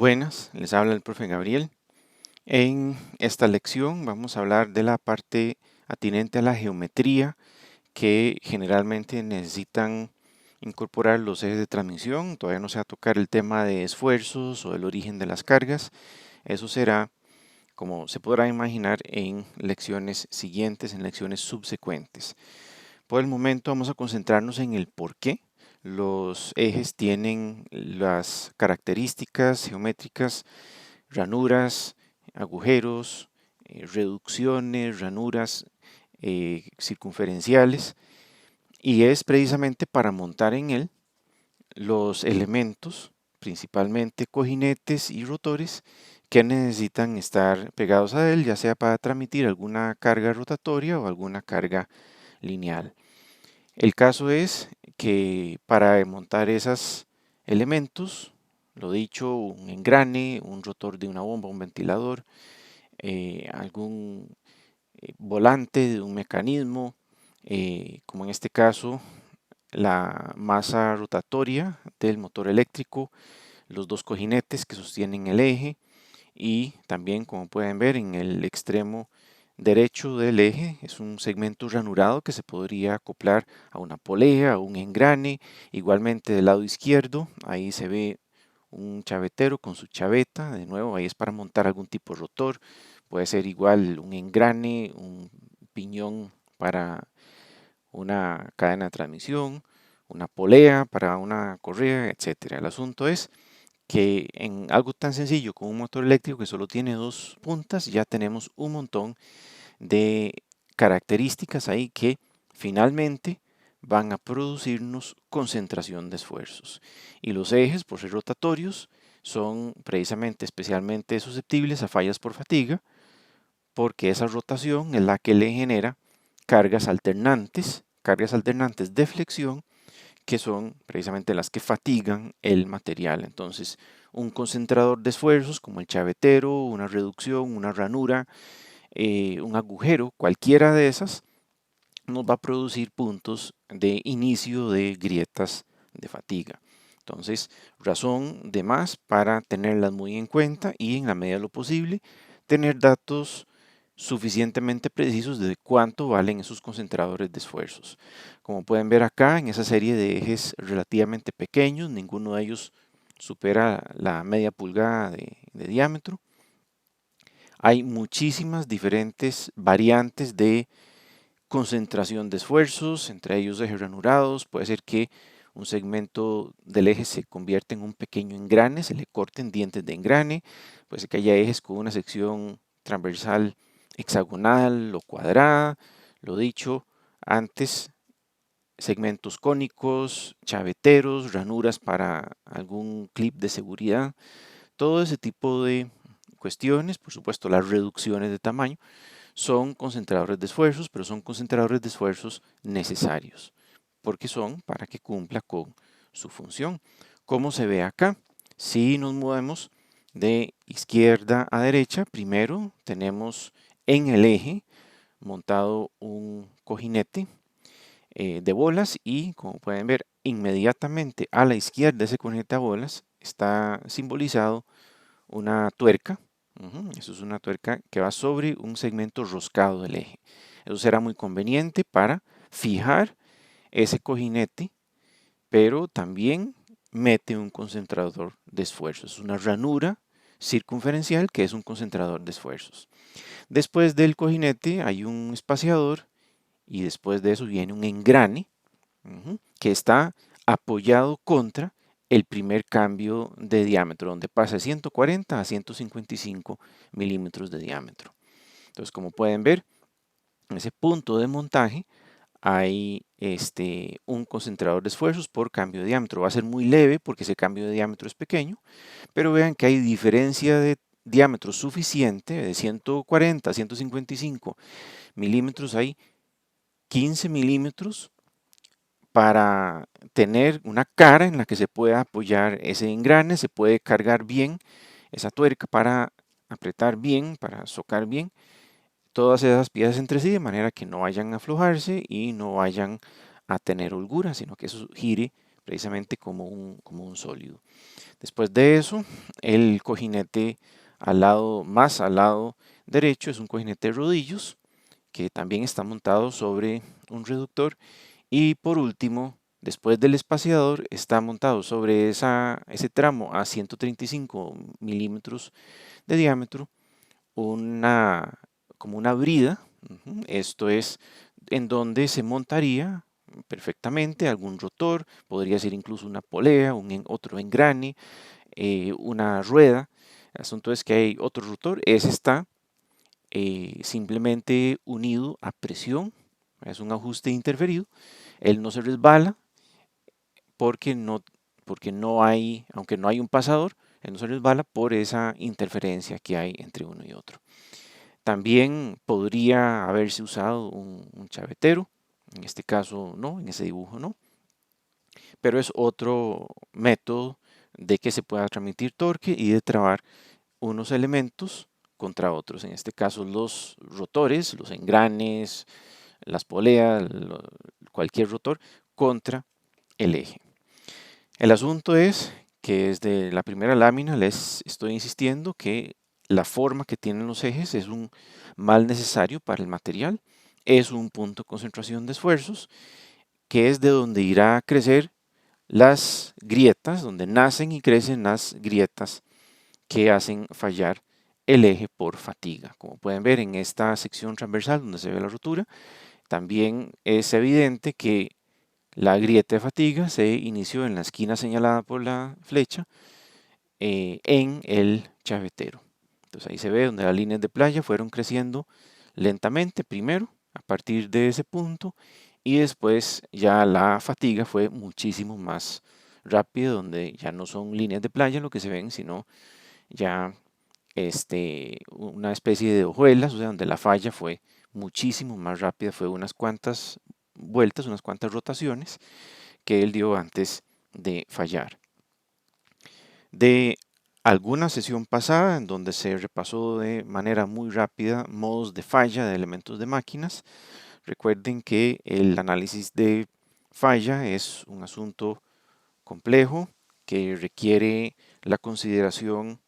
Buenas, les habla el profe Gabriel. En esta lección vamos a hablar de la parte atinente a la geometría que generalmente necesitan incorporar los ejes de transmisión. Todavía no se va a tocar el tema de esfuerzos o el origen de las cargas. Eso será, como se podrá imaginar, en lecciones siguientes, en lecciones subsecuentes. Por el momento vamos a concentrarnos en el por qué los ejes tienen las características geométricas, ranuras, agujeros, reducciones, ranuras circunferenciales, y es precisamente para montar en él los elementos, principalmente cojinetes y rotores, que necesitan estar pegados a él, ya sea para transmitir alguna carga rotatoria o alguna carga lineal. El caso es que para montar esos elementos, lo dicho, un engrane, un rotor de una bomba, un ventilador, algún volante de un mecanismo, como en este caso la masa rotatoria del motor eléctrico, los dos cojinetes que sostienen el eje y también, como pueden ver, en el extremo derecho del eje es un segmento ranurado que se podría acoplar a una polea, a un engrane. Igualmente del lado izquierdo, ahí se ve un chavetero con su chaveta, de nuevo ahí es para montar algún tipo de rotor, puede ser igual un engrane, un piñón para una cadena de transmisión, una polea para una correa, etcétera. El asunto es que en algo tan sencillo como un motor eléctrico que solo tiene dos puntas, ya tenemos un montón de características ahí que finalmente van a producirnos concentración de esfuerzos. Y los ejes, por ser rotatorios, son precisamente especialmente susceptibles a fallas por fatiga, porque esa rotación es la que le genera cargas alternantes de flexión, que son precisamente las que fatigan el material. Entonces, un concentrador de esfuerzos como el chavetero, una reducción, una ranura, un agujero, cualquiera de esas, nos va a producir puntos de inicio de grietas de fatiga. Entonces, razón de más para tenerlas muy en cuenta y en la medida de lo posible tener datos suficientemente precisos de cuánto valen esos concentradores de esfuerzos. Como pueden ver acá, en esa serie de ejes relativamente pequeños, ninguno de ellos supera la media pulgada de diámetro. Hay muchísimas diferentes variantes de concentración de esfuerzos, entre ellos ejes ranurados. Puede ser que un segmento del eje se convierta en un pequeño engrane, se le corten dientes de engrane. Puede ser que haya ejes con una sección transversal hexagonal o cuadrada. Lo dicho antes, segmentos cónicos, chaveteros, ranuras para algún clip de seguridad. Todo ese tipo de cuestiones, por supuesto las reducciones de tamaño, son concentradores de esfuerzos, pero son concentradores de esfuerzos necesarios, porque son para que cumpla con su función. Como se ve acá, si nos movemos de izquierda a derecha, primero tenemos en el eje montado un cojinete de bolas y, como pueden ver, inmediatamente a la izquierda de ese cojinete de bolas está simbolizado una tuerca. Eso es una tuerca que va sobre un segmento roscado del eje. Eso será muy conveniente para fijar ese cojinete, pero también mete un concentrador de esfuerzos. Es una ranura circunferencial que es un concentrador de esfuerzos. Después del cojinete hay un espaciador y después de eso viene un engrane que está apoyado contra el primer cambio de diámetro, donde pasa de 140 a 155 milímetros de diámetro. Entonces, como pueden ver, en ese punto de montaje hay un concentrador de esfuerzos por cambio de diámetro. Va a ser muy leve porque ese cambio de diámetro es pequeño, pero vean que hay diferencia de diámetro suficiente, de 140 a 155 milímetros, hay 15 milímetros para tener una cara en la que se pueda apoyar ese engrane, se puede cargar bien esa tuerca para apretar bien, para socar bien todas esas piezas entre sí de manera que no vayan a aflojarse y no vayan a tener holgura, sino que eso gire precisamente como un sólido. Después de eso, el cojinete más al lado derecho es un cojinete de rodillos que también está montado sobre un reductor. Y por último, después del espaciador, está montado sobre ese tramo a 135 milímetros de diámetro, una, como una brida. Esto es en donde se montaría perfectamente algún rotor, podría ser incluso una polea, otro engrane, una rueda. El asunto es que hay otro rotor, ese está simplemente unido a presión, es un ajuste interferido, él no se resbala porque no hay, aunque no hay un pasador, él no se resbala por esa interferencia que hay entre uno y otro. También podría haberse usado un chavetero, en este caso no, en ese dibujo no, pero es otro método de que se pueda transmitir torque y de trabar unos elementos contra otros, en este caso los rotores, los engranes, las poleas, cualquier rotor contra el eje. El asunto es que desde la primera lámina les estoy insistiendo que la forma que tienen los ejes es un mal necesario para el material, es un punto de concentración de esfuerzos, que es de donde irá a crecer las grietas, donde nacen y crecen las grietas que hacen fallar el eje por fatiga. Como pueden ver en esta sección transversal donde se ve la rotura, también es evidente que la grieta de fatiga se inició en la esquina señalada por la flecha en el chavetero. Entonces ahí se ve donde las líneas de playa fueron creciendo lentamente primero a partir de ese punto y después ya la fatiga fue muchísimo más rápida, donde ya no son líneas de playa lo que se ven, sino ya una especie de hojuelas, o sea, donde la falla fue muchísimo más rápida, fue unas cuantas vueltas, unas cuantas rotaciones que él dio antes de fallar. De alguna sesión pasada en donde se repasó de manera muy rápida modos de falla de elementos de máquinas, recuerden que el análisis de falla es un asunto complejo que requiere la consideración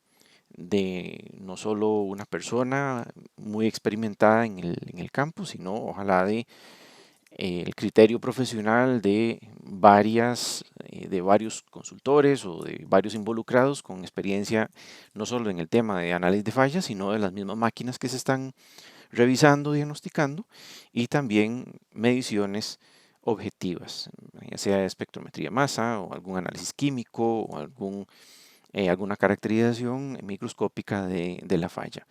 de no solo una persona muy experimentada en el campo, sino ojalá de el criterio profesional de varios consultores o de varios involucrados con experiencia no solo en el tema de análisis de fallas, sino de las mismas máquinas que se están revisando, diagnosticando y también mediciones objetivas, ya sea de espectrometría de masa o algún análisis químico o alguna caracterización microscópica de la falla.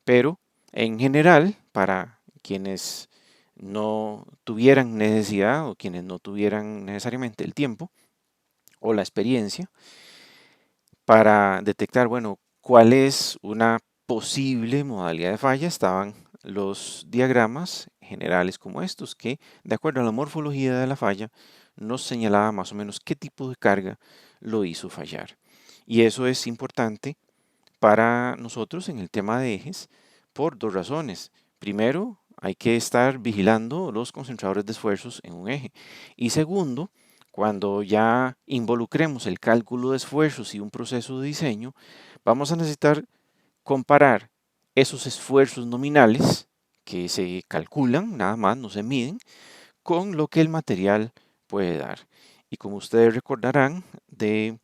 Pero en general, para quienes no tuvieran necesidad o quienes no tuvieran necesariamente el tiempo o la experiencia para detectar, bueno, cuál es una posible modalidad de falla, estaban los diagramas generales como estos, que de acuerdo a la morfología de la falla nos señalaba más o menos qué tipo de carga lo hizo fallar. Y eso es importante para nosotros en el tema de ejes por dos razones. Primero, hay que estar vigilando los concentradores de esfuerzos en un eje. Y segundo, cuando ya involucremos el cálculo de esfuerzos y un proceso de diseño, vamos a necesitar comparar esos esfuerzos nominales que se calculan, nada más, no se miden, con lo que el material puede dar. Y como ustedes recordarán de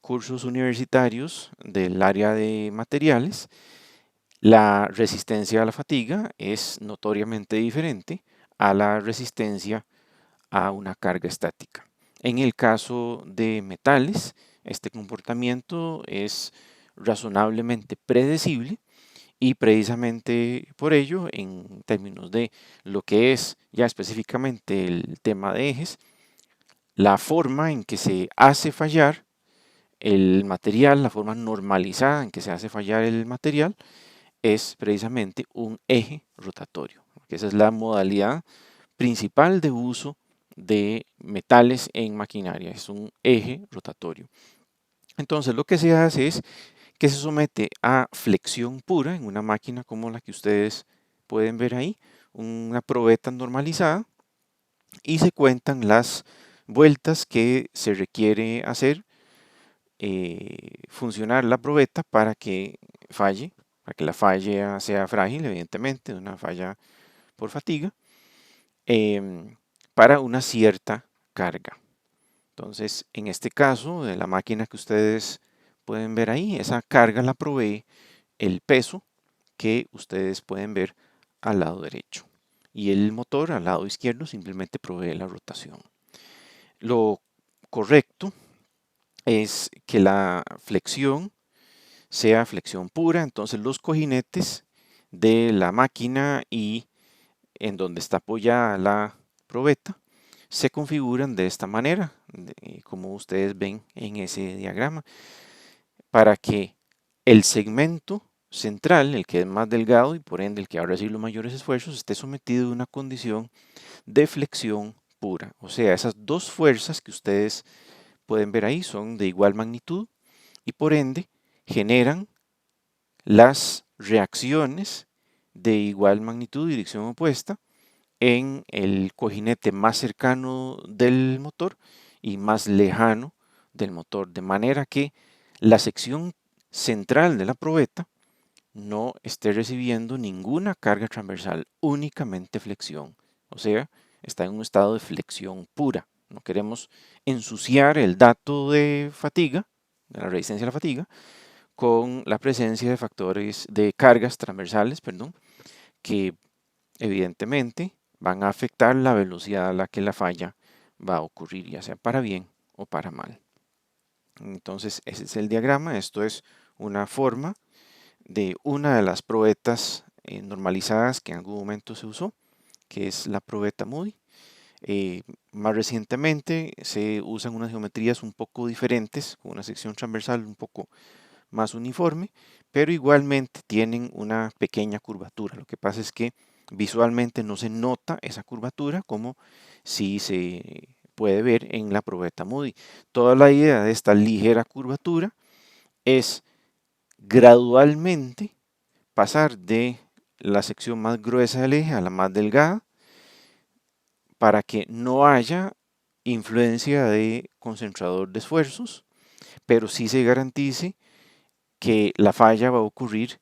cursos universitarios del área de materiales, la resistencia a la fatiga es notoriamente diferente a la resistencia a una carga estática. En el caso de metales, este comportamiento es razonablemente predecible y precisamente por ello, en términos de lo que es ya específicamente el tema de ejes, la forma en que se hace fallar el material, la forma normalizada en que se hace fallar el material, es precisamente un eje rotatorio, que esa es la modalidad principal de uso de metales en maquinaria, es un eje rotatorio. Entonces lo que se hace es que se somete a flexión pura en una máquina como la que ustedes pueden ver ahí, una probeta normalizada, y se cuentan las vueltas que se requiere hacer funcionar la probeta para que falle, para que la falla sea frágil, evidentemente, una falla por fatiga, para una cierta carga. Entonces, en este caso, de la máquina que ustedes pueden ver ahí, esa carga la provee el peso que ustedes pueden ver al lado derecho. Y el motor al lado izquierdo simplemente provee la rotación. Lo correcto es que la flexión sea flexión pura, entonces los cojinetes de la máquina y en donde está apoyada la probeta se configuran de esta manera, como ustedes ven en ese diagrama, para que el segmento central, el que es más delgado y por ende el que va a recibir los mayores esfuerzos, esté sometido a una condición de flexión pura. O sea, esas dos fuerzas que ustedes pueden ver ahí son de igual magnitud y por ende generan las reacciones de igual magnitud y dirección opuesta en el cojinete más cercano del motor y más lejano del motor, de manera que la sección central de la probeta no esté recibiendo ninguna carga transversal, únicamente flexión. O sea, está en un estado de flexión pura. No queremos ensuciar el dato de fatiga, de la resistencia a la fatiga, con la presencia de factores de cargas transversales, perdón, que evidentemente van a afectar la velocidad a la que la falla va a ocurrir, ya sea para bien o para mal. Entonces, ese es el diagrama. Esto es una forma de una de las probetas normalizadas que en algún momento se usó, que es la probeta Moody. Más recientemente se usan unas geometrías un poco diferentes, con una sección transversal un poco más uniforme, pero igualmente tienen una pequeña curvatura. Lo que pasa es que visualmente no se nota esa curvatura como si se puede ver en la probeta Moody. Toda la idea de esta ligera curvatura es gradualmente pasar de la sección más gruesa del eje a la más delgada para que no haya influencia de concentrador de esfuerzos, pero sí se garantice que la falla va a ocurrir,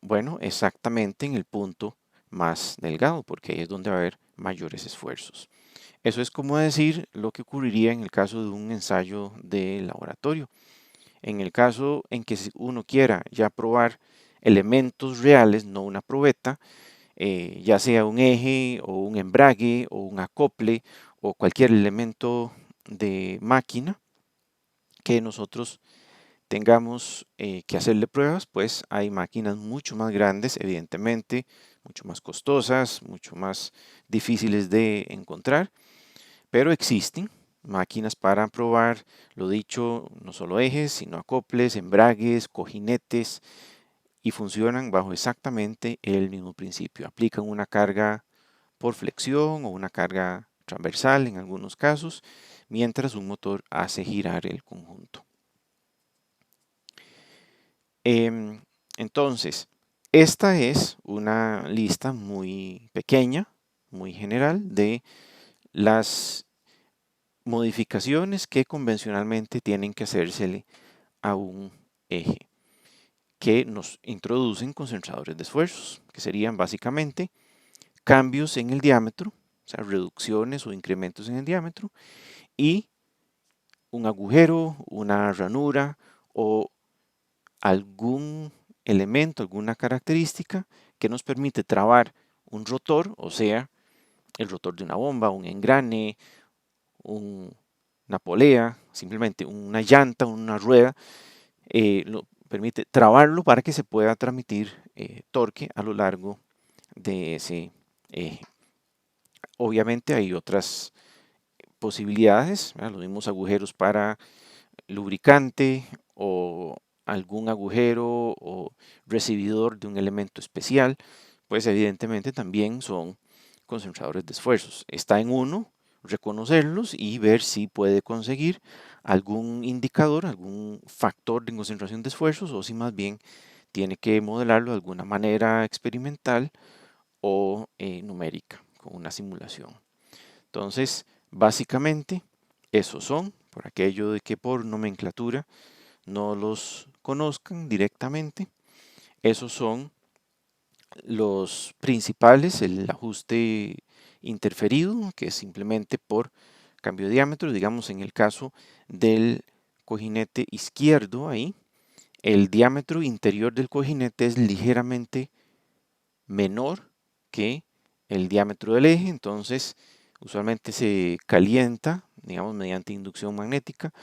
bueno, exactamente en el punto más delgado, porque ahí es donde va a haber mayores esfuerzos. Eso es como decir lo que ocurriría en el caso de un ensayo de laboratorio. En el caso en que uno quiera ya probar elementos reales, no una probeta, ya sea un eje o un embrague o un acople o cualquier elemento de máquina que nosotros tengamos que hacerle pruebas, pues hay máquinas mucho más grandes, evidentemente, mucho más costosas, mucho más difíciles de encontrar, pero existen máquinas para probar, lo dicho, no solo ejes, sino acoples, embragues, cojinetes, y funcionan bajo exactamente el mismo principio. Aplican una carga por flexión o una carga transversal en algunos casos, mientras un motor hace girar el conjunto. Entonces, esta es una lista muy pequeña, muy general de las modificaciones que convencionalmente tienen que hacérsele a un eje que nos introducen concentradores de esfuerzos, que serían básicamente cambios en el diámetro, o sea, reducciones o incrementos en el diámetro, y un agujero, una ranura o algún elemento, alguna característica que nos permite trabar un rotor, o sea, el rotor de una bomba, un engrane, una polea, simplemente una llanta, una rueda, lo permite trabarlo para que se pueda transmitir torque a lo largo de ese eje. Obviamente hay otras posibilidades, ¿verdad? Los mismos agujeros para lubricante o algún agujero o recibidor de un elemento especial, pues evidentemente también son concentradores de esfuerzos. Está en uno reconocerlos y ver si puede conseguir algún indicador, algún factor de concentración de esfuerzos o si más bien tiene que modelarlo de alguna manera experimental o numérica con una simulación. Entonces, básicamente, Esos son, por aquello de que por nomenclatura no los conozcan directamente, esos son los principales, el ajuste interferido, que es simplemente por cambio de diámetro, digamos en el caso del cojinete izquierdo ahí, el diámetro interior del cojinete es ligeramente menor que el diámetro del eje, entonces usualmente se calienta, digamos mediante inducción magnética,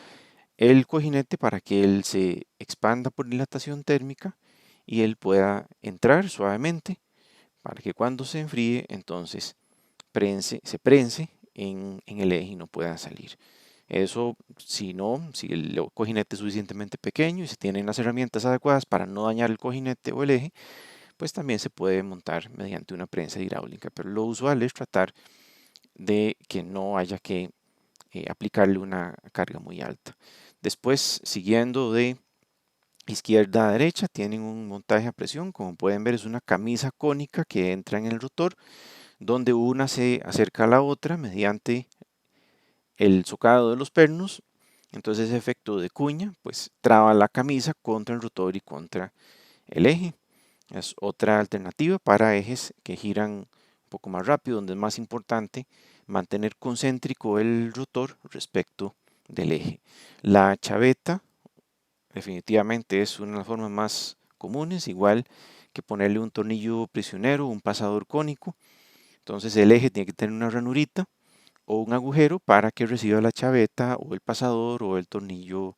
el cojinete para que él se expanda por dilatación térmica y él pueda entrar suavemente para que cuando se enfríe entonces se prense en el eje y no pueda salir. Eso, si no, si el cojinete es suficientemente pequeño y se tienen las herramientas adecuadas para no dañar el cojinete o el eje, pues también se puede montar mediante una prensa hidráulica. Pero lo usual es tratar de que no haya que aplicarle una carga muy alta. Después, siguiendo de izquierda a derecha, tienen un montaje a presión. Como pueden ver, es una camisa cónica que entra en el rotor, donde una se acerca a la otra mediante el socado de los pernos. Entonces, ese efecto de cuña, pues traba la camisa contra el rotor y contra el eje. Es otra alternativa para ejes que giran un poco más rápido, donde es más importante mantener concéntrico el rotor respecto del eje. La chaveta definitivamente es una de las formas más comunes, igual que ponerle un tornillo prisionero, un pasador cónico. Entonces el eje tiene que tener una ranurita o un agujero para que reciba la chaveta o el pasador o el tornillo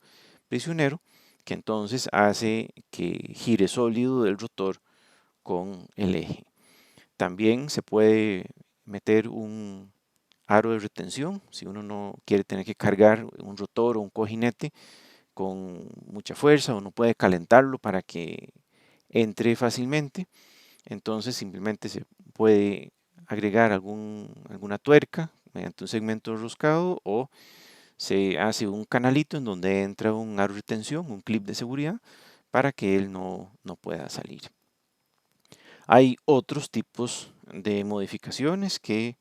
prisionero, que entonces hace que gire sólido del rotor con el eje. También se puede meter un aro de retención si uno no quiere tener que cargar un rotor o un cojinete con mucha fuerza o no puede calentarlo para que entre fácilmente. Entonces simplemente se puede agregar alguna tuerca mediante un segmento roscado o se hace un canalito en donde entra un aro de retención, un clip de seguridad para que él no pueda salir. Hay otros tipos de modificaciones que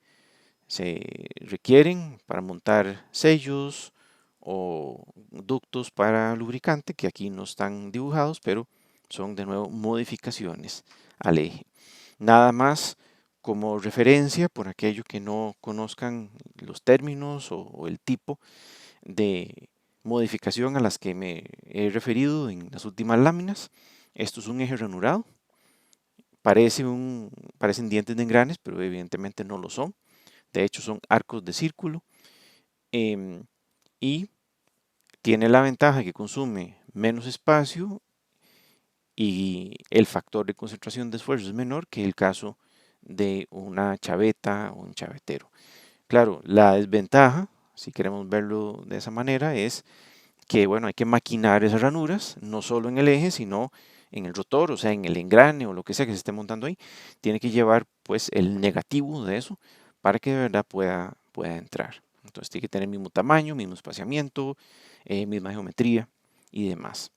se requieren para montar sellos o ductos para lubricante que aquí no están dibujados, pero son de nuevo modificaciones al eje. Nada más como referencia por aquello que no conozcan los términos o el tipo de modificación a las que me he referido en las últimas láminas. Esto es un eje ranurado. Parecen dientes de engranes, pero evidentemente no lo son. De hecho, son arcos de círculo. Y tiene la ventaja que consume menos espacio y el factor de concentración de esfuerzo es menor que el caso de una chaveta o un chavetero. Claro, la desventaja, si queremos verlo de esa manera, es que bueno, hay que maquinar esas ranuras, no solo en el eje, sino en el rotor, o sea, en el engrane o lo que sea que se esté montando ahí. Tiene que llevar pues el negativo de eso para que de verdad pueda entrar. Entonces tiene que tener el mismo tamaño, mismo espaciamiento, misma geometría y demás.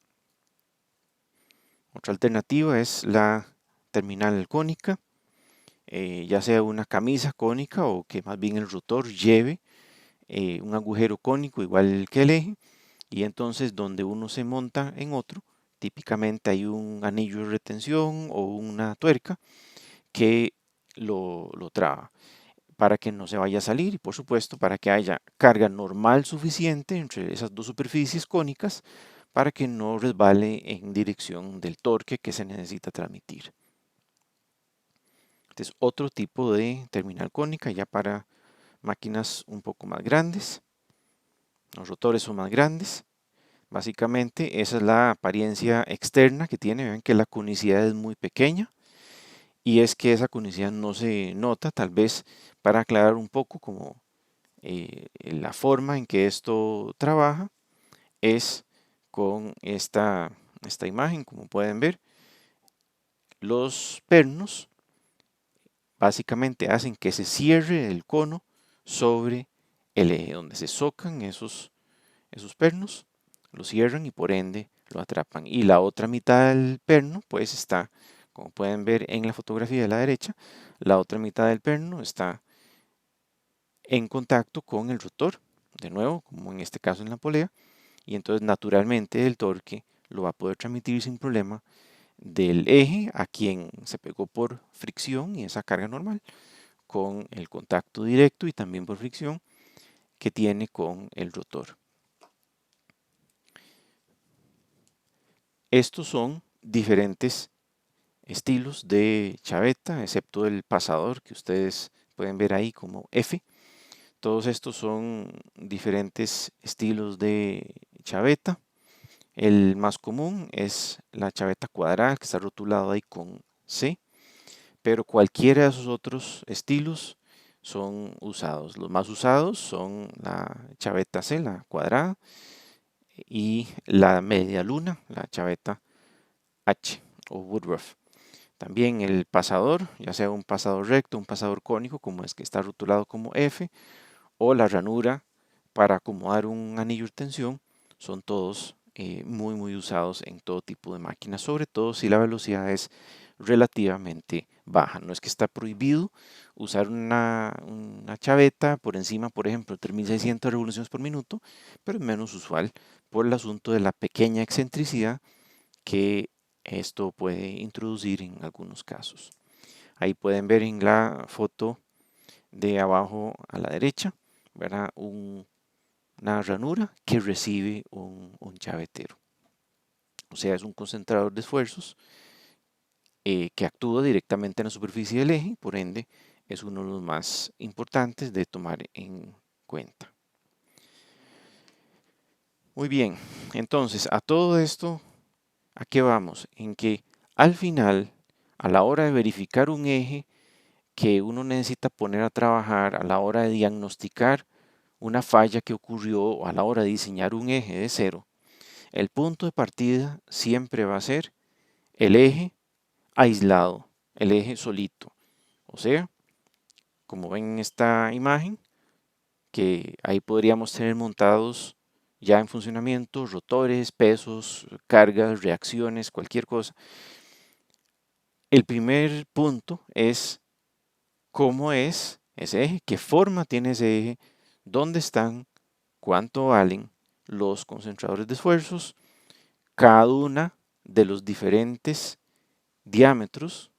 Otra alternativa es la terminal cónica, ya sea una camisa cónica o que más bien el rotor lleve un agujero cónico igual que el eje y entonces donde uno se monta en otro, típicamente hay un anillo de retención o una tuerca que lo traba para que no se vaya a salir y por supuesto para que haya carga normal suficiente entre esas dos superficies cónicas para que no resbale en dirección del torque que se necesita transmitir. Este es otro tipo de terminal cónica ya para máquinas un poco más grandes. Los rotores son más grandes. Básicamente esa es la apariencia externa que tiene. Ven que la conicidad es muy pequeña y es que esa conicidad no se nota, tal vez para aclarar un poco como la forma en que esto trabaja es con esta imagen, como pueden ver. Los pernos básicamente hacen que se cierre el cono sobre el eje donde se socan esos pernos, lo cierran y por ende lo atrapan. Y la otra mitad del perno pues está, como pueden ver en la fotografía de la derecha, la otra mitad del perno está en contacto con el rotor de nuevo, como en este caso en la polea, y entonces naturalmente el torque lo va a poder transmitir sin problema del eje a quien se pegó por fricción y esa carga normal, con el contacto directo y también por fricción que tiene con el rotor. Estos son diferentes estilos de chaveta, excepto el pasador que ustedes pueden ver ahí como F. Todos estos son diferentes estilos de chaveta. El más común es la chaveta cuadrada que está rotulado ahí con C, pero cualquiera de esos otros estilos son usados. Los más usados son la chaveta C, la cuadrada, y la media luna, la chaveta H o Woodruff. También el pasador, ya sea un pasador recto, un pasador cónico, como es que está rotulado como F, o la ranura para acomodar un anillo de tensión, son todos muy usados en todo tipo de máquinas, sobre todo si la velocidad es relativamente baja. No es que está prohibido usar una chaveta por encima, por ejemplo, de 3600 revoluciones por minuto, pero es menos usual por el asunto de la pequeña excentricidad que esto puede introducir en algunos casos. Ahí pueden ver en la foto de abajo a la derecha, ¿verdad? Una ranura que recibe un chavetero. O sea, es un concentrador de esfuerzos que actúa directamente en la superficie del eje, por ende es uno de los más importantes de tomar en cuenta. Muy bien, entonces a todo esto, ¿a qué vamos? En que al final, a la hora de verificar un eje que uno necesita poner a trabajar, a la hora de diagnosticar una falla que ocurrió o a la hora de diseñar un eje de cero, el punto de partida siempre va a ser el eje aislado, el eje solito. O sea, como ven en esta imagen, que ahí podríamos tener montados ya en funcionamiento rotores, pesos, cargas, reacciones, cualquier cosa. El primer punto es cómo es ese eje, qué forma tiene ese eje, dónde están, cuánto valen los concentradores de esfuerzos, cada una de los diferentes diámetros,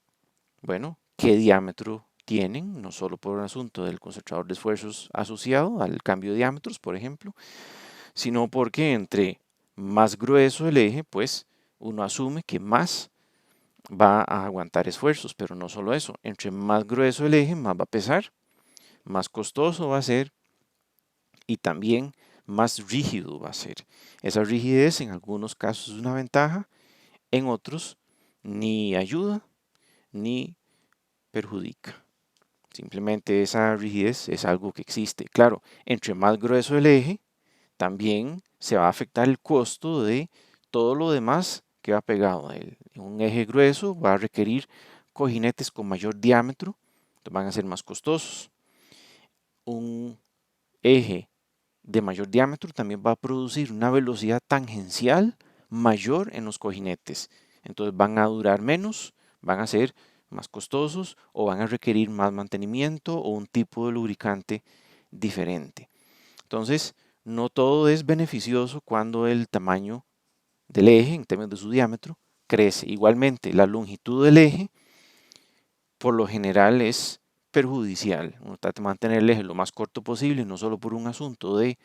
bueno, qué diámetro tienen, no solo por un asunto del concentrador de esfuerzos asociado al cambio de diámetros, por ejemplo, sino porque entre más grueso el eje, pues uno asume que más va a aguantar esfuerzos, pero no solo eso, entre más grueso el eje, más va a pesar, más costoso va a ser y también más rígido va a ser. Esa rigidez en algunos casos es una ventaja, en otros ni ayuda ni perjudica. Simplemente esa rigidez es algo que existe. Claro, entre más grueso el eje, también se va a afectar el costo de todo lo demás que va pegado a él. Un eje grueso va a requerir cojinetes con mayor diámetro, van a ser más costosos. Un eje de mayor diámetro también va a producir una velocidad tangencial mayor en los cojinetes. Entonces van a durar menos, van a ser más costosos o van a requerir más mantenimiento o un tipo de lubricante diferente. Entonces, no todo es beneficioso cuando el tamaño del eje, en términos de su diámetro, crece. Igualmente, la longitud del eje, por lo general, es perjudicial. Uno trata de mantener el eje lo más corto posible, no solo por un asunto de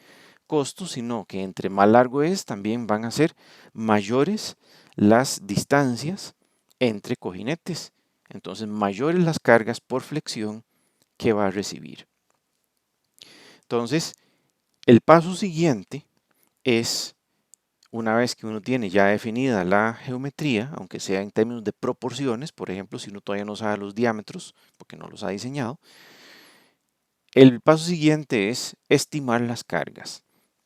costo, sino que entre más largo es, también van a ser mayores las distancias entre cojinetes. Entonces, mayores las cargas por flexión que va a recibir. Entonces, el paso siguiente es, una vez que uno tiene ya definida la geometría, aunque sea en términos de proporciones, por ejemplo, si uno todavía no sabe los diámetros, porque no los ha diseñado, el paso siguiente es estimar las cargas.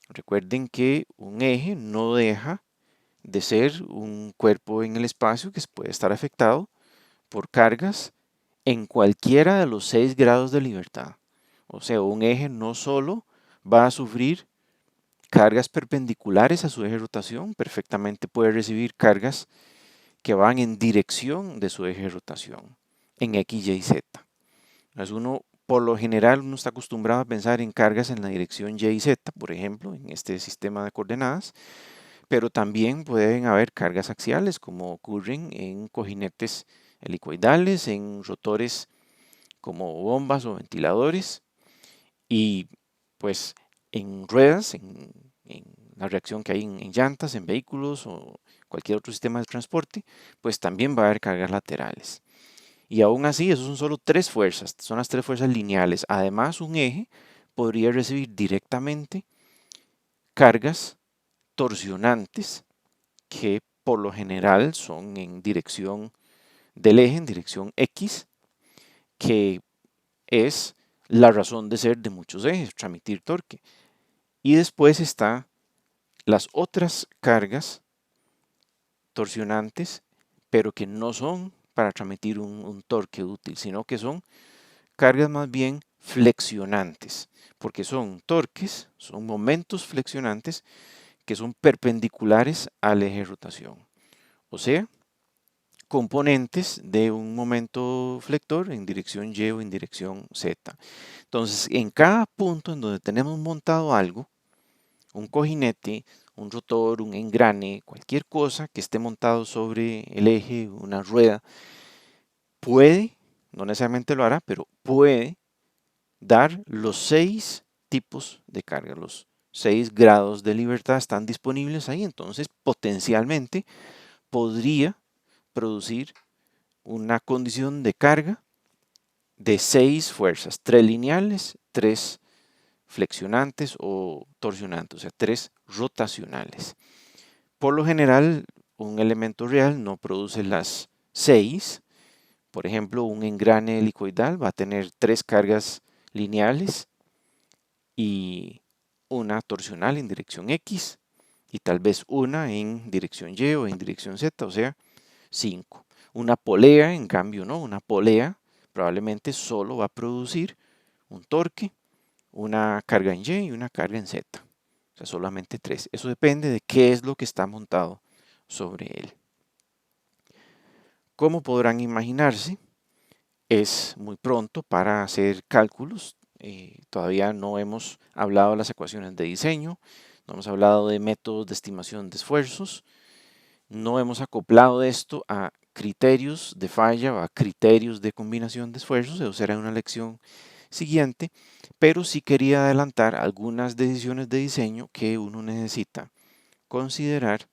Recuerden que un eje no deja de ser un cuerpo en el espacio que puede estar afectado por cargas en cualquiera de los 6 grados de libertad. O sea, un eje no solo va a sufrir cargas perpendiculares a su eje de rotación, perfectamente puede recibir cargas que van en dirección de su eje de rotación, en X, Y, Z. Entonces uno Por lo general uno está acostumbrado a pensar en cargas en la dirección Y y Z, por ejemplo, en este sistema de coordenadas, pero también pueden haber cargas axiales como ocurren en cojinetes helicoidales, en rotores como bombas o ventiladores y pues en ruedas, en la reacción que hay en llantas, en vehículos o cualquier otro sistema de transporte, pues también va a haber cargas laterales. Y aún así, esos son solo tres fuerzas, son las tres fuerzas lineales. Además, un eje podría recibir directamente cargas torsionantes que por lo general son en dirección del eje, en dirección X, que es la razón de ser de muchos ejes, transmitir torque. Y después están las otras cargas torsionantes, pero que no son para transmitir un torque útil, sino que son cargas más bien flexionantes, porque son torques, son momentos flexionantes que son perpendiculares al eje de rotación. O sea, componentes de un momento flector en dirección Y o en dirección Z. Entonces, en cada punto en donde tenemos montado algo, un cojinete, un rotor, un engrane, cualquier cosa que esté montado sobre el eje, una rueda, puede, no necesariamente lo hará, pero puede dar los 6 tipos de carga, los 6 grados de libertad están disponibles ahí, entonces potencialmente podría producir una condición de carga de 6 fuerzas, 3 lineales, 3 flexionantes o torsionantes, o sea, 3 rotacionales. Por lo general, un elemento real no produce las 6. Por ejemplo, un engrane helicoidal va a tener 3 cargas lineales y una torsional en dirección X y tal vez una en dirección Y o en dirección Z, o sea, 5. Una polea, en cambio, no, una polea probablemente solo va a producir un torque, una carga en Y y una carga en Z. O sea, solamente 3. Eso depende de qué es lo que está montado sobre él. Como podrán imaginarse, es muy pronto para hacer cálculos. Todavía no hemos hablado de las ecuaciones de diseño, no hemos hablado de métodos de estimación de esfuerzos, no hemos acoplado esto a criterios de falla o a criterios de combinación de esfuerzos, eso será una lección siguiente, pero sí quería adelantar algunas decisiones de diseño que uno necesita considerar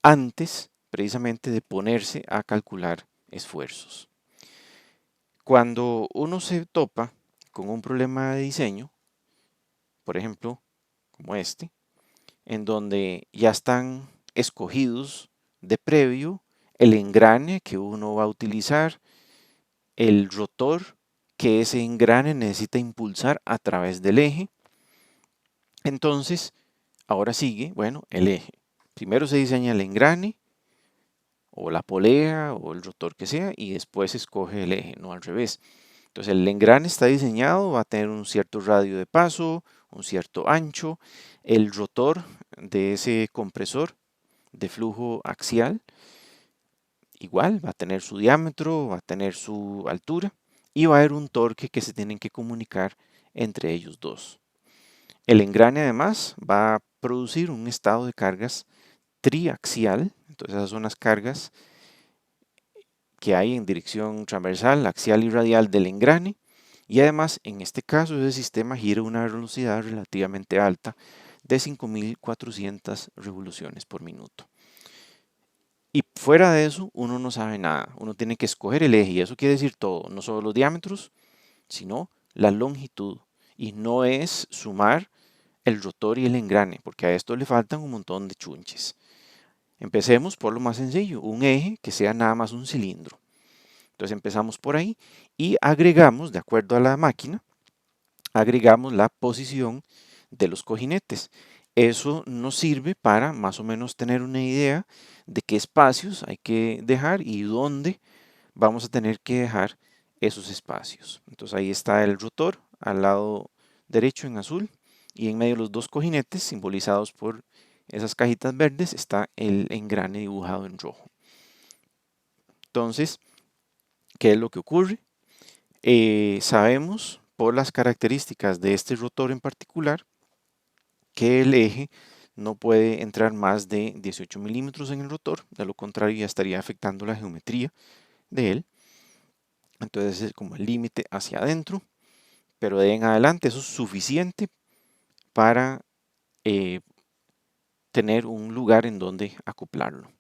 antes precisamente de ponerse a calcular esfuerzos. Cuando uno se topa con un problema de diseño, por ejemplo, como este, en donde ya están escogidos de previo el engrane que uno va a utilizar, el rotor que ese engrane necesita impulsar a través del eje. Entonces, ahora sigue, bueno, el eje. Primero se diseña el engrane, o la polea, o el rotor que sea, y después se escoge el eje, no al revés. Entonces el engrane está diseñado, va a tener un cierto radio de paso, un cierto ancho. El rotor de ese compresor de flujo axial, igual, va a tener su diámetro, va a tener su altura y va a haber un torque que se tienen que comunicar entre ellos dos. El engrane además va a producir un estado de cargas triaxial, entonces esas son las cargas que hay en dirección transversal, axial y radial del engrane. Y además, en este caso, ese sistema gira a una velocidad relativamente alta de 5.400 revoluciones por minuto. Y fuera de eso, uno no sabe nada. Uno tiene que escoger el eje y eso quiere decir todo, no solo los diámetros, sino la longitud. Y no es sumar el rotor y el engrane, porque a esto le faltan un montón de chunches. Empecemos por lo más sencillo, un eje que sea nada más un cilindro. Entonces empezamos por ahí y agregamos, de acuerdo a la máquina, agregamos la posición de los cojinetes. Eso nos sirve para más o menos tener una idea de qué espacios hay que dejar y dónde vamos a tener que dejar esos espacios. Entonces ahí está el rotor al lado derecho en azul y en medio de los dos cojinetes simbolizados por esas cajitas verdes está el engrane dibujado en rojo. Entonces, ¿qué es lo que ocurre? Sabemos por las características de este rotor en particular que el eje no puede entrar más de 18 milímetros en el rotor, de lo contrario ya estaría afectando la geometría de él. Entonces es como el límite hacia adentro, pero de ahí en adelante eso es suficiente para eh, tener un lugar en donde acoplarlo.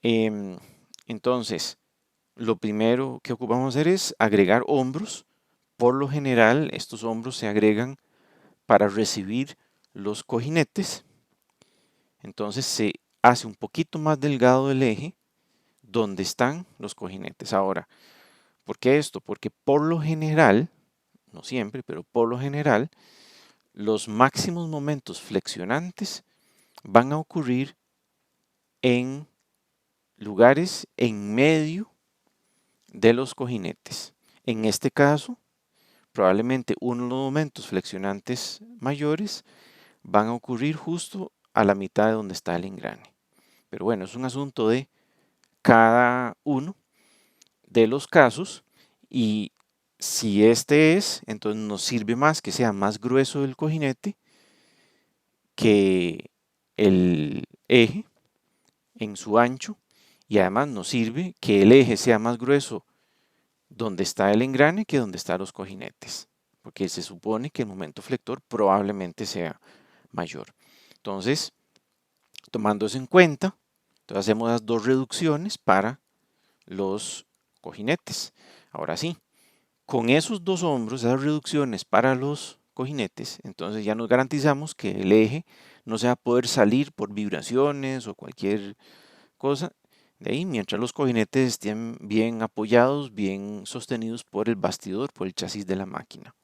Entonces, lo primero que ocupamos hacer es agregar hombros. Por lo general, estos hombros se agregan para recibir los cojinetes. Entonces se hace un poquito más delgado el eje donde están los cojinetes. Ahora, ¿por qué esto? Porque por lo general, no siempre, pero por lo general, los máximos momentos flexionantes van a ocurrir en lugares en medio de los cojinetes. En este caso, probablemente uno de los momentos flexionantes mayores van a ocurrir justo a la mitad de donde está el engrane. Pero bueno, es un asunto de cada uno de los casos y si este es, entonces nos sirve más que sea más grueso el cojinete que el eje en su ancho y además nos sirve que el eje sea más grueso donde está el engrane que donde están los cojinetes, porque se supone que el momento flector probablemente sea mayor. Entonces, tomando eso en cuenta, entonces hacemos las dos reducciones para los cojinetes. Ahora sí, con esos dos hombros, esas reducciones para los cojinetes, entonces ya nos garantizamos que el eje no se va a poder salir por vibraciones o cualquier cosa de ahí, mientras los cojinetes estén bien apoyados, bien sostenidos por el bastidor, por el chasis de la máquina.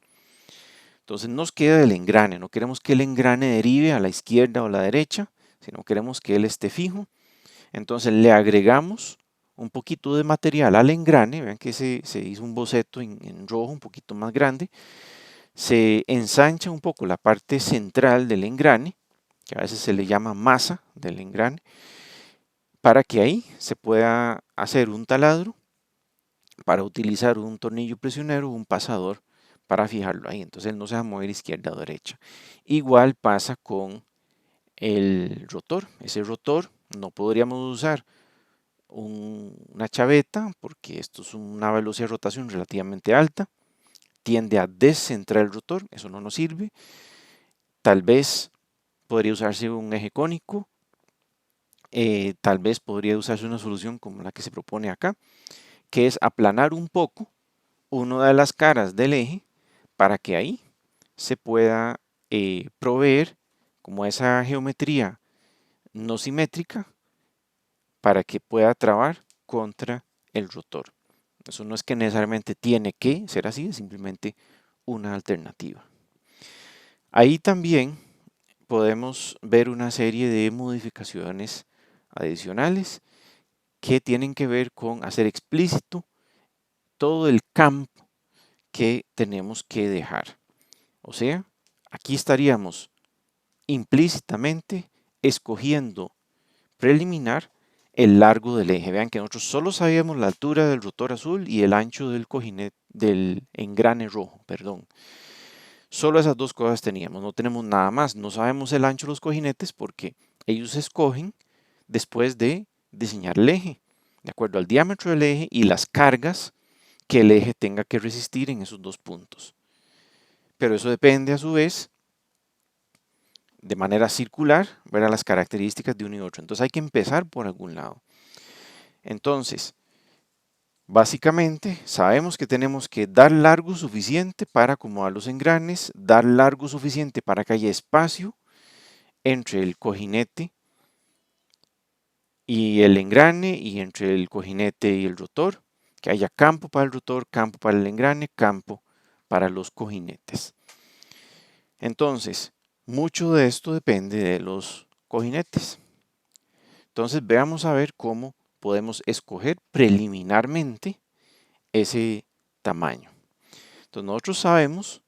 Entonces nos queda el engrane, no queremos que el engrane derive a la izquierda o a la derecha, sino queremos que él esté fijo. Entonces le agregamos un poquito de material al engrane, vean que se hizo un boceto en rojo un poquito más grande, se ensancha un poco la parte central del engrane, que a veces se le llama masa del engrane, para que ahí se pueda hacer un taladro para utilizar un tornillo presionero o un pasador para fijarlo ahí. Entonces él no se va a mover izquierda o derecha. Igual pasa con el rotor. Ese rotor no podríamos usar una chaveta porque esto es una velocidad de rotación relativamente alta. Tiende a descentrar el rotor, eso no nos sirve. Tal vez podría usarse un eje cónico. Tal vez podría usarse una solución como la que se propone acá, que es aplanar un poco una de las caras del eje para que ahí se pueda proveer como esa geometría no simétrica para que pueda trabar contra el rotor. Eso no es que necesariamente tiene que ser así, es simplemente una alternativa. Ahí también podemos ver una serie de modificaciones adicionales que tienen que ver con hacer explícito todo el campo que tenemos que dejar. O sea, aquí estaríamos implícitamente escogiendo preliminar el largo del eje. Vean que nosotros solo sabíamos la altura del rotor azul y el ancho del cojinete, del engrane rojo, perdón. Solo esas dos cosas teníamos, no tenemos nada más. No sabemos el ancho de los cojinetes porque ellos se escogen después de diseñar el eje, de acuerdo al diámetro del eje y las cargas que el eje tenga que resistir en esos dos puntos. Pero eso depende a su vez de manera circular, ver a las características de uno y otro. Entonces hay que empezar por algún lado. Entonces, básicamente sabemos que tenemos que dar largo suficiente para acomodar los engranes, dar largo suficiente para que haya espacio entre el cojinete y el engrane y entre el cojinete y el rotor, que haya campo para el rotor, campo para el engrane, campo para los cojinetes. Entonces, mucho de esto depende de los cojinetes. Entonces, veamos a ver cómo podemos escoger preliminarmente ese tamaño. Entonces, nosotros sabemos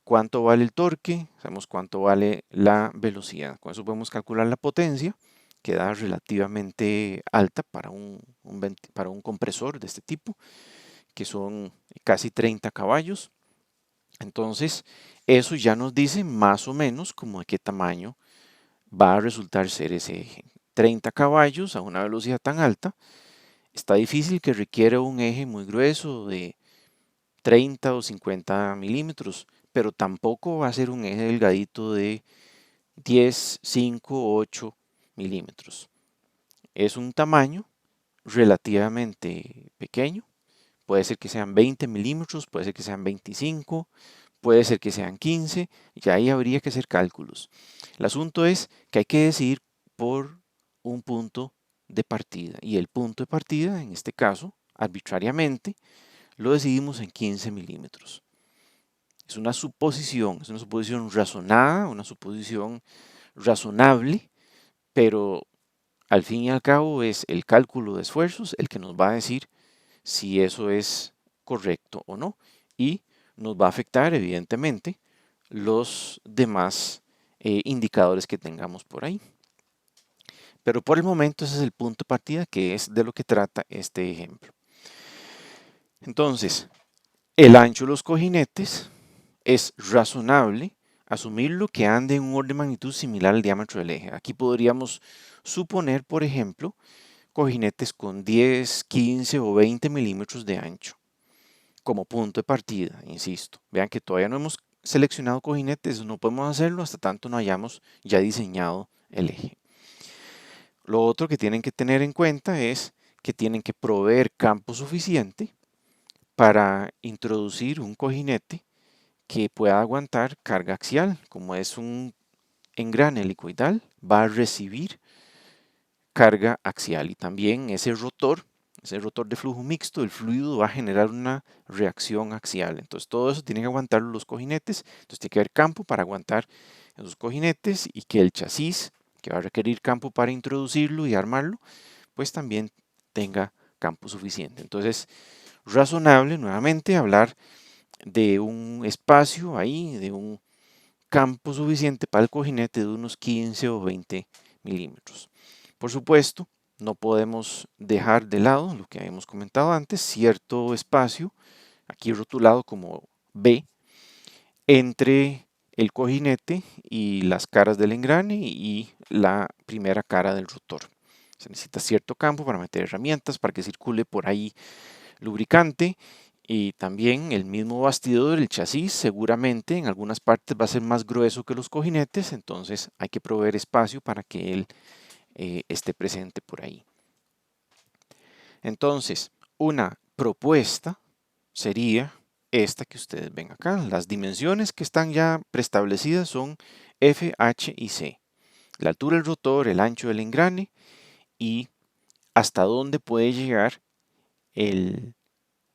cuánto vale el torque, sabemos cuánto vale la velocidad. Con eso podemos calcular la potencia, que da relativamente alta para un compresor de este tipo, que son casi 30 caballos. Entonces, eso ya nos dice más o menos como de qué tamaño va a resultar ser ese eje. 30 caballos a una velocidad tan alta, está difícil que requiera un eje muy grueso de 30 o 50 milímetros, pero tampoco va a ser un eje delgadito de 10, 5, 8 milímetros. Es un tamaño relativamente pequeño. Puede ser que sean 20 milímetros, puede ser que sean 25, puede ser que sean 15, y ahí habría que hacer cálculos. El asunto es que hay que decidir por un punto de partida, y el punto de partida, en este caso, arbitrariamente, lo decidimos en 15 milímetros. Es una suposición razonada, una suposición razonable, pero al fin y al cabo es el cálculo de esfuerzos el que nos va a decir si eso es correcto o no, y nos va a afectar evidentemente los demás indicadores que tengamos por ahí. Pero por el momento ese es el punto de partida, que es de lo que trata este ejemplo. Entonces, el ancho de los cojinetes es razonable asumirlo que ande en un orden de magnitud similar al diámetro del eje. Aquí podríamos suponer, por ejemplo, cojinetes con 10, 15 o 20 milímetros de ancho como punto de partida, insisto. Vean que todavía no hemos seleccionado cojinetes, no podemos hacerlo hasta tanto no hayamos ya diseñado el eje. Lo otro que tienen que tener en cuenta es que tienen que proveer campo suficiente para introducir un cojinete que pueda aguantar carga axial. Como es un engrane helicoidal, va a recibir carga axial, y también ese rotor de flujo mixto, el fluido va a generar una reacción axial. Entonces todo eso tienen que aguantarlo los cojinetes. Entonces tiene que haber campo para aguantar esos cojinetes, y que el chasis, que va a requerir campo para introducirlo y armarlo, pues también tenga campo suficiente. Entonces, razonable nuevamente hablar de un espacio ahí, de un campo suficiente para el cojinete de unos 15 o 20 milímetros. Por supuesto, no podemos dejar de lado lo que habíamos comentado antes, cierto espacio, aquí rotulado como B, entre el cojinete y las caras del engrane y la primera cara del rotor. Se necesita cierto campo para meter herramientas, para que circule por ahí lubricante, y también el mismo bastidor, el chasis, seguramente en algunas partes va a ser más grueso que los cojinetes, entonces hay que proveer espacio para que él esté presente por ahí. Entonces, una propuesta sería esta que ustedes ven acá. Las dimensiones que están ya preestablecidas son F, H y C. La altura del rotor, el ancho del engrane y hasta dónde puede llegar el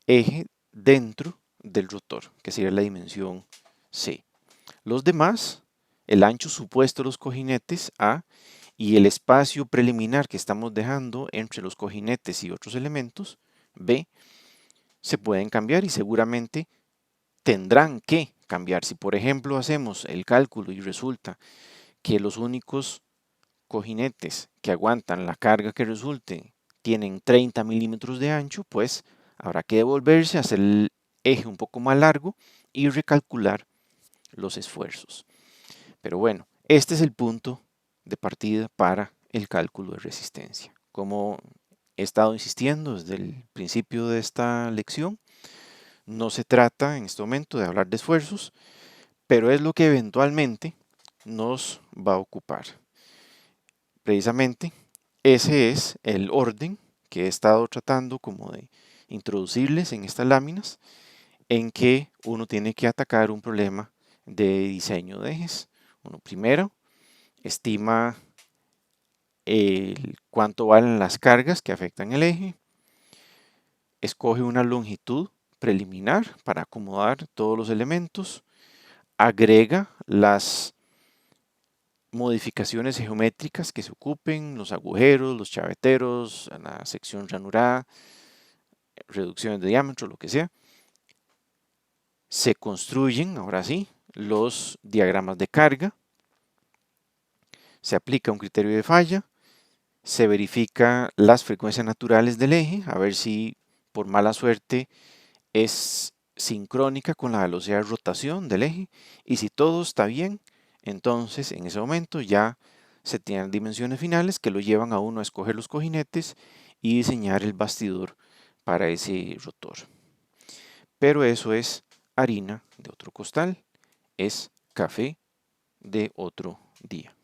eje dentro del rotor, que sería la dimensión C. Los demás, el ancho supuesto de los cojinetes A y el espacio preliminar que estamos dejando entre los cojinetes y otros elementos B, se pueden cambiar y seguramente tendrán que cambiar. Si por ejemplo hacemos el cálculo y resulta que los únicos cojinetes que aguantan la carga que resulte tienen 30 milímetros de ancho, pues habrá que devolverse, hacer el eje un poco más largo y recalcular los esfuerzos. Pero bueno, este es el punto de partida para el cálculo de resistencia. Como he estado insistiendo desde el principio de esta lección, no se trata en este momento de hablar de esfuerzos, pero es lo que eventualmente nos va a ocupar. Precisamente ese es el orden que he estado tratando como de introducirles en estas láminas, en que uno tiene que atacar un problema de diseño de ejes. Uno primero estima cuánto valen las cargas que afectan el eje, escoge una longitud preliminar para acomodar todos los elementos, agrega las modificaciones geométricas que se ocupen, los agujeros, los chaveteros, la sección ranurada, reducciones de diámetro, lo que sea. Se construyen, ahora sí, los diagramas de carga, se aplica un criterio de falla, se verifica las frecuencias naturales del eje, a ver si por mala suerte es sincrónica con la velocidad de rotación del eje y si todo está bien, entonces en ese momento ya se tienen dimensiones finales que lo llevan a uno a escoger los cojinetes y diseñar el bastidor para ese rotor. Pero eso es harina de otro costal, es café de otro día.